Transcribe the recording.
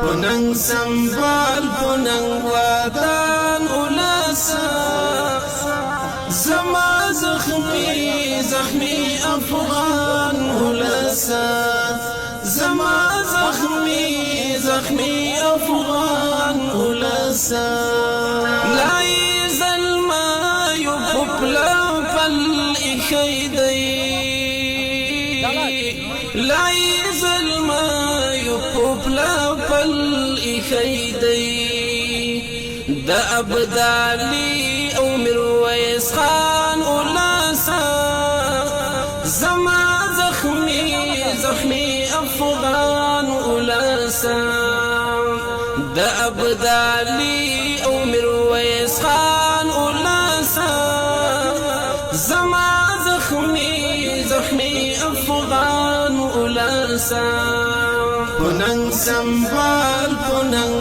پننګ سنبال پننګ وطن ولسا زما زخمی زخمی افغان ولسا زما زخمی زخمی افغان ولسا لای ظلما یبپلا پل اخیدی لای ظلما یبپلا پل اخیدی دا ابدالی او مرویس خان ولسا زما زخمی زخمی افغان ولسا دا ابدالی او مرویس خان ولسا زما زخمی زخمی افغان ولسا پننګ سنبال پننګ